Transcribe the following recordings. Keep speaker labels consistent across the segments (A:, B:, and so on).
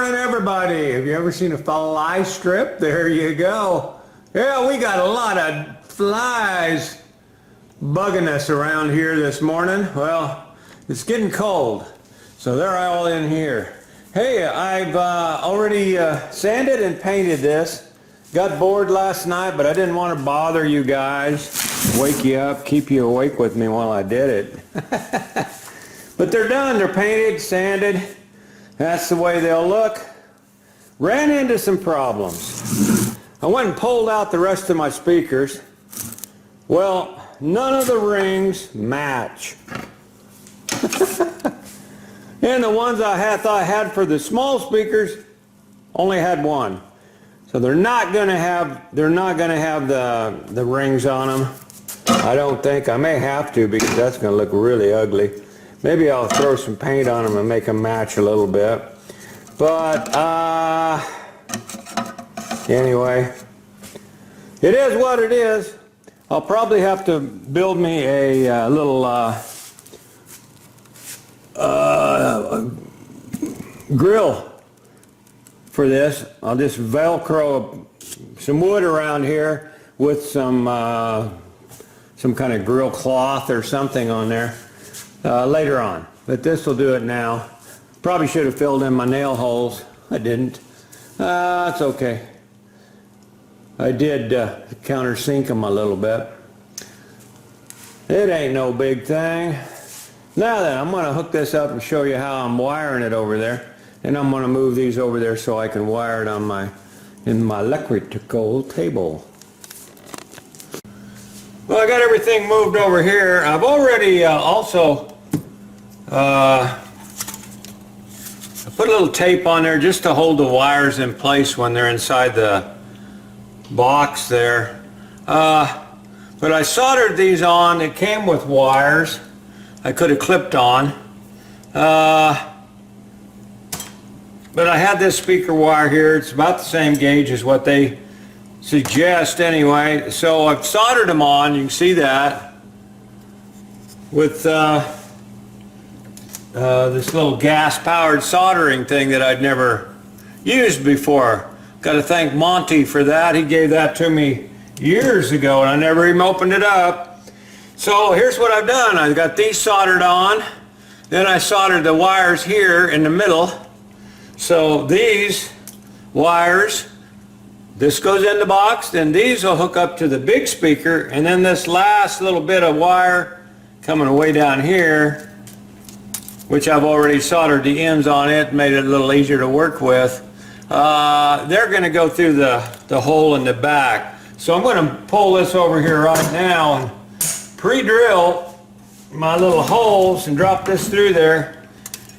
A: morning, everybody. Have you ever seen a fly strip? There you go. Yeah, we got a lot of flies bugging us around here this morning. Well, it's getting cold, so they're all in here. Hey, I've already sanded and painted this. Got bored last night, but I didn't want to bother you guys, wake you up, keep you awake with me while I did it. But they're done. They're painted, sanded. That's the way they'll look. Ran into some problems. I went and pulled out the rest of my speakers. Well, none of the rings match. And the ones I thought I had for the small speakers only had one. So they're not going to have the rings on them. I don't think. I may have to, because that's going to look really ugly. Maybe I'll throw some paint on them and make them match a little bit. But anyway, it is what it is. I'll probably have to build me a little grill for this. I'll just Velcro some wood around here with some kind of grill cloth or something on there later on. But this will do it now. Probably should have filled in my nail holes. I didn't. It's okay. I did countersink them a little bit. It ain't no big thing. Now then, I'm going to hook this up and show you how I'm wiring it over there. And I'm going to move these over there so I can wire it on in my electrical table. Well, I got everything moved over here. I've already also I put a little tape on there just to hold the wires in place when they're inside the box there. But I soldered these on. It came with wires I could have clipped on. But I had this speaker wire here. It's about the same gauge as what they suggest anyway. So I've soldered them on. You can see that with this little gas-powered soldering thing that I'd never used before. Got to thank Monty for that. He gave that to me years ago and I never even opened it up. So here's what I've done. I've got these soldered on. Then I soldered the wires here in the middle. So these wires, this goes in the box, then these will hook up to the big speaker, and then this last little bit of wire coming way down here, which I've already soldered the ends on it, made it a little easier to work with. They're going to go through the hole in the back. So I'm going to pull this over here right now and pre-drill my little holes and drop this through there.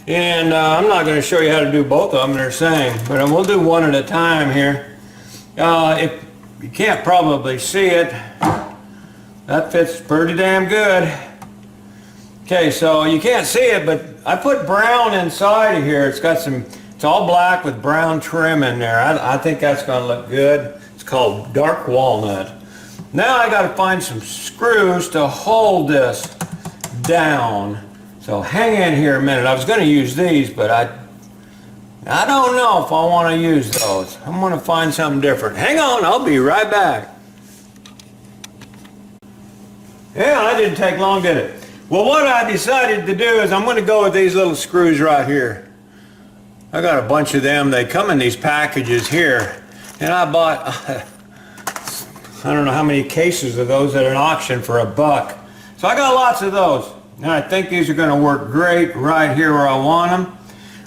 A: And I'm not going to show you how to do both of them, they're saying, but we'll do one at a time here. If you can't probably see it, that fits pretty damn good. Okay, so you can't see it, but I put brown inside of here. It's all black with brown trim in there. I think that's going to look good. It's called dark walnut. Now I got to find some screws to hold this down. So hang in here a minute. I was going to use these, but I don't know if I want to use those. I'm going to find something different. Hang on, I'll be right back. Yeah, that didn't take long, did it? Well, what I decided to do is I'm going to go with these little screws right here. I got a bunch of them. They come in these packages here. And I bought, I don't know how many cases of those at an auction for $1. So I got lots of those. And I think these are going to work great right here where I want them.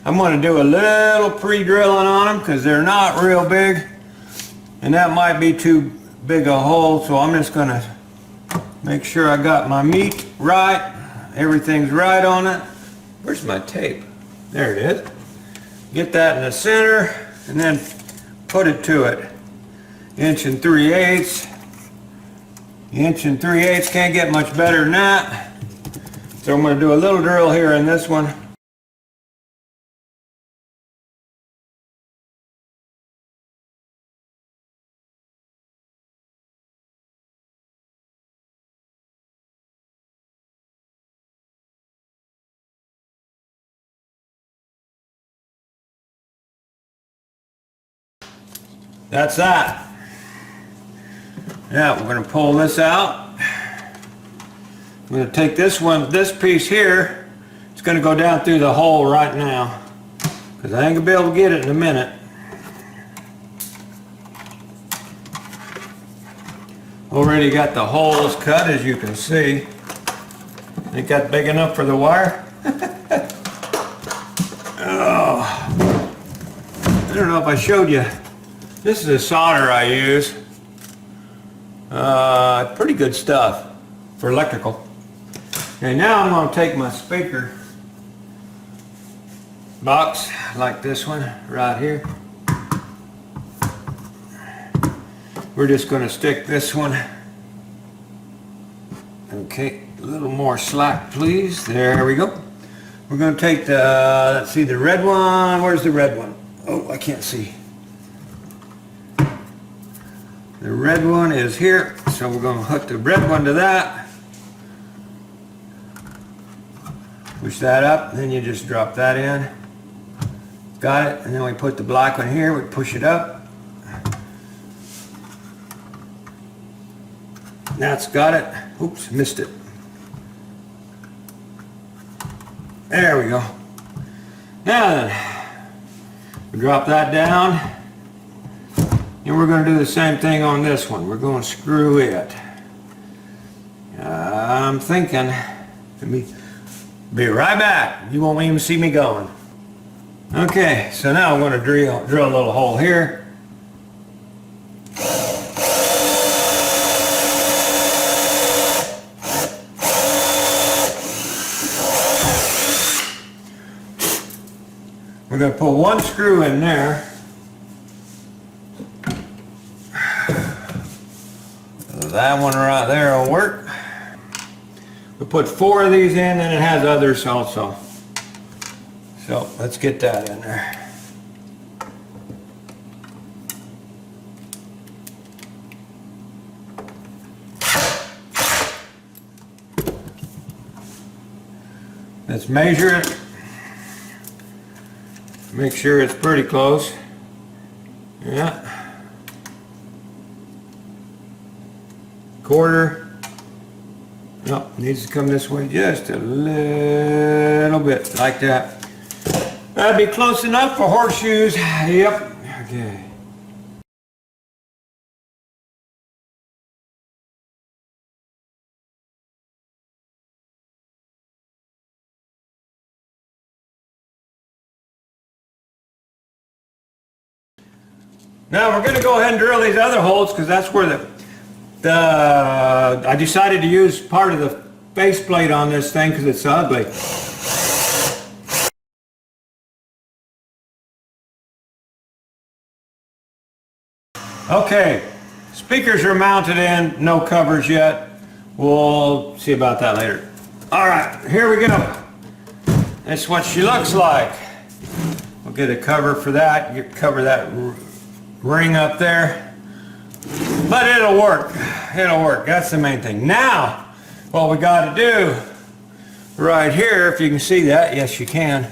A: I'm going to do a little pre-drilling on them because they're not real big. And that might be too big a hole, so I'm just going to make sure I got my meat right. Everything's right on it. Where's my tape? There it is. Get that in the center and then put it to it. 1 3/8. 1 3/8, can't get much better than that. So I'm going to do a little drill here in this one. that's that. Now we're going to pull this out. I'm going to take this piece here. It's going to go down through the hole right now, because I ain't going to be able to get it in a minute. Already got the holes cut, as you can see. Ain't that big enough for the wire? Oh, I don't know if I showed you. This is a solder I use. Pretty good stuff for electrical. Okay, now I'm going to take my speaker box, like this one right here. We're just going to stick this one. Okay, a little more slack, please. There we go. We're going to take the, let's see, the red one. Where's the red one? Oh, I can't see. The red one is here, so we're going to hook the red one to that. Push that up, then you just drop that in. Got it, and then we put the black one here, we push it up. That's got it. Oops, missed it. There we go. Now then, we drop that down, and we're going to do the same thing on this one. We're going to screw it. I'm thinking, let me be right back. You won't even see me going. Okay, so now I'm going to drill a little hole here. We're going to put one screw in there. That one right there will work. We'll put 4 of these in, and it has others also. So let's get that in there. Let's measure it. Make sure it's pretty close. Yeah. 1/4. No, needs to come this way just a little bit, like that. That'd be close enough for horseshoes. Yep. Okay. Now we're going to go ahead and drill these other holes, because that's where I decided to use part of the faceplate on this thing because it's ugly. Okay, speakers are mounted in, no covers yet. We'll see about that later. All right, here we go. That's what she looks like. We'll get a cover for that. You cover that ring up there. But it'll work. It'll work. That's the main thing. Now, what we got to do right here, if you can see that, yes you can.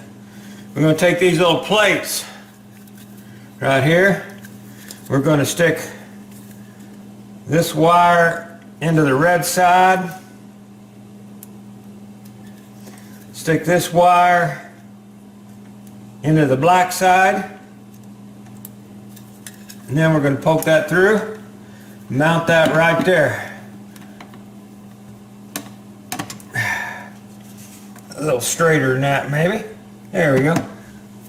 A: We're going to take these little plates right here. We're going to stick this wire into the red side. Stick this wire into the black side. And then we're going to poke that through. Mount that right there. A little straighter than that, maybe. There we go.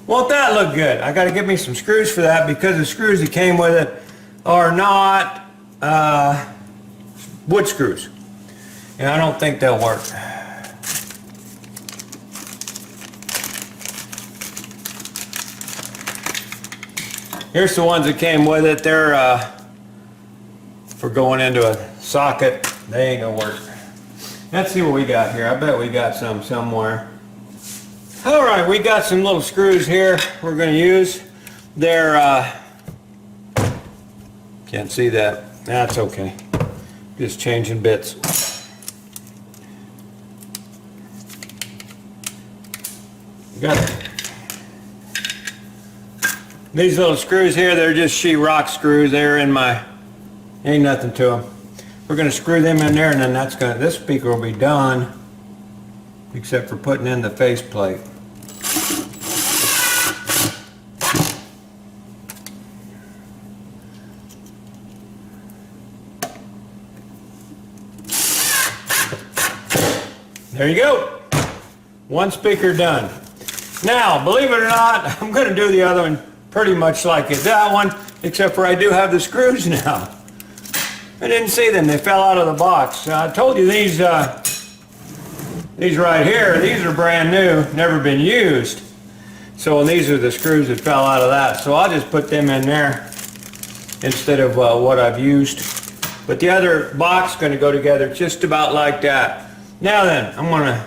A: Won't that look good? I got to get me some screws for that, because the screws that came with it are not wood screws. And I don't think they'll work. Here's the ones that came with it. They're for going into a socket. They ain't gonna work. Let's see what we got here. I bet we got some somewhere. All right, we got some little screws here we're gonna use. They're can't see that. That's okay. Just changing bits. Got it. These little screws here, they're just sheetrock screws. They're in my, ain't nothing to them. We're going to screw them in there, and then this speaker will be done, except for putting in the faceplate. There you go. One speaker done. Now, believe it or not, I'm going to do the other one pretty much like that one, except for I do have the screws now. I didn't see them. They fell out of the box. I told you these right here, these are brand new, never been used. So these are the screws that fell out of that. So I'll just put them in there instead of what I've used. But the other box is going to go together just about like that. Now then, I'm going to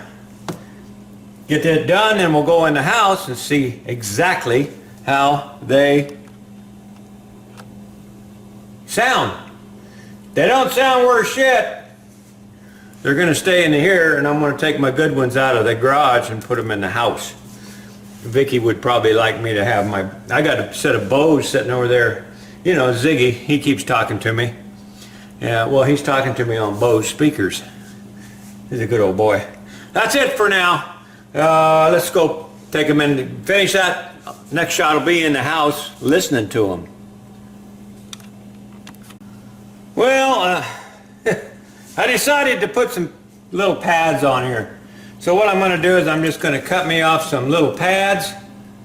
A: get that done, and we'll go in the house and see exactly how they sound. They don't sound worth shit. They're going to stay in here, and I'm going to take my good ones out of the garage and put them in the house. Vicky would probably like me to have I got a set of Bose sitting over there. You know, Ziggy, he keeps talking to me. Yeah, well, he's talking to me on Bose speakers. He's a good old boy. That's it for now. Let's go take him in, finish that. Next shot will be in the house listening to him. Well, I decided to put some little pads on here. So what I'm going to do is I'm just going to cut me off some little pads,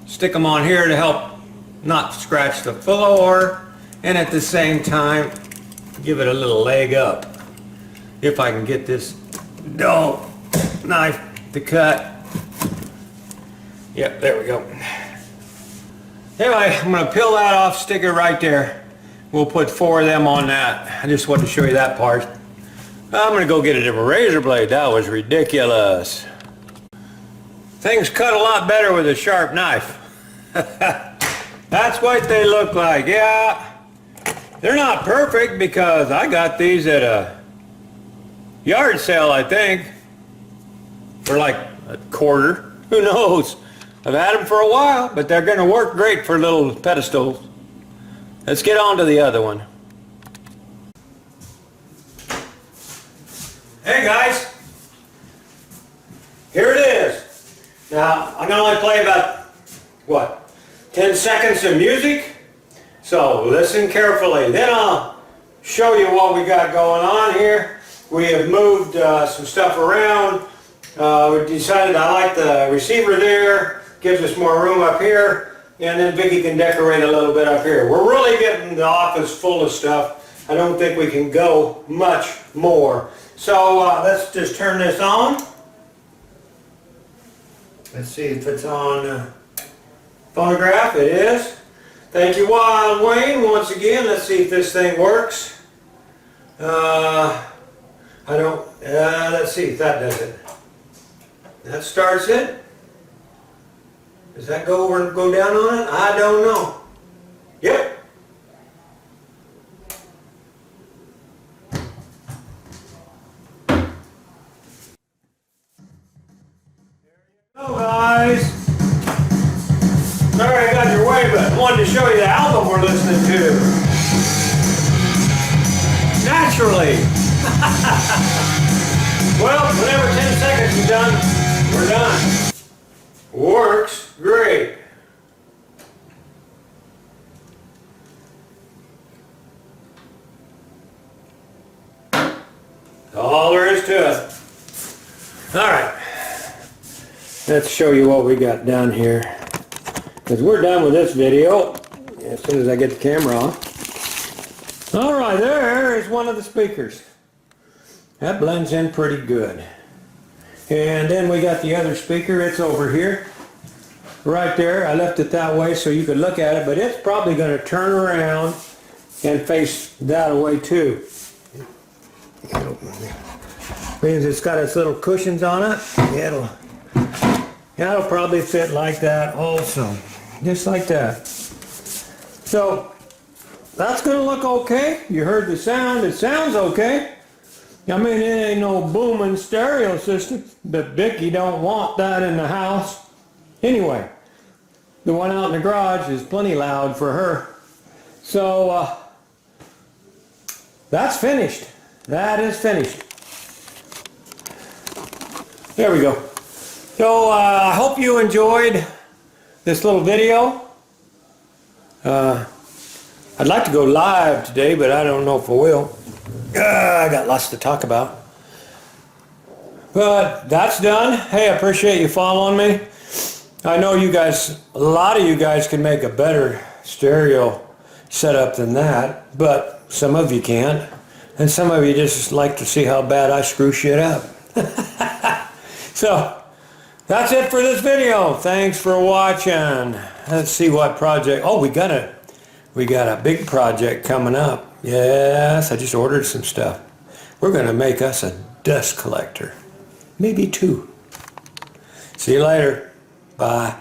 A: stick them on here to help not scratch the floor, and at the same time give it a little leg up. If I can get this dull knife to cut. Yep, there we go. Anyway, I'm going to peel that off, stick it right there. We'll put 4 of them on that. I just wanted to show you that part. I'm going to go get a different razor blade. That was ridiculous. Things cut a lot better with a sharp knife. That's what they look like. Yeah, they're not perfect because I got these at a yard sale, I think, for like a quarter. Who knows? I've had them for a while, but they're going to work great for little pedestals. Let's get on to the other one. Hey guys, here it is. Now, I'm going to only play about, 10 seconds of music? So listen carefully. Then I'll show you what we got going on here. We have moved some stuff around. We decided I like the receiver there. Gives us more room up here. And then Vicky can decorate a little bit up here. We're really getting the office full of stuff. I don't think we can go much more. So let's just turn this on. Let's see if it's on phonograph. It is. Thank you, Wild Wayne, once again. Let's see if this thing works. Let's see if that does it. That starts it. Does that go over and go down on it? I don't know. Yep. Hello guys. Sorry I got your way, but I wanted to show you the album we're listening to. Naturally. Well, whenever 10 seconds is done, we're done. Works great. That's all there is to it. Alright. Let's show you what we got down here. Because we're done with this video as soon as I get the camera on. Alright, there is one of the speakers. That blends in pretty good. And then we got the other speaker. It's over here. Right there. I left it that way so you could look at it, but it's probably going to turn around and face that way too. Means it's got its little cushions on it. It'll probably fit like that also. Just like that. So that's going to look okay. You heard the sound. It sounds okay. I mean, it ain't no booming stereo system, but Vicky don't want that in the house. Anyway, The one out in the garage is plenty loud for her. So that's finished. That is finished. There we go. So I hope you enjoyed this little video. I'd like to go live today, but I don't know if I will. I got lots to talk about. But that's done. Hey, I appreciate you following me. I know you guys, a lot of you guys can make a better stereo setup than that, but some of you can't. And some of you just like to see how bad I screw shit up. So, that's it for this video. Thanks for watching. Let's see what project. Oh, we got a big project coming up. Yes, I just ordered some stuff. We're gonna make us a dust collector. Maybe 2. See you later. Bye.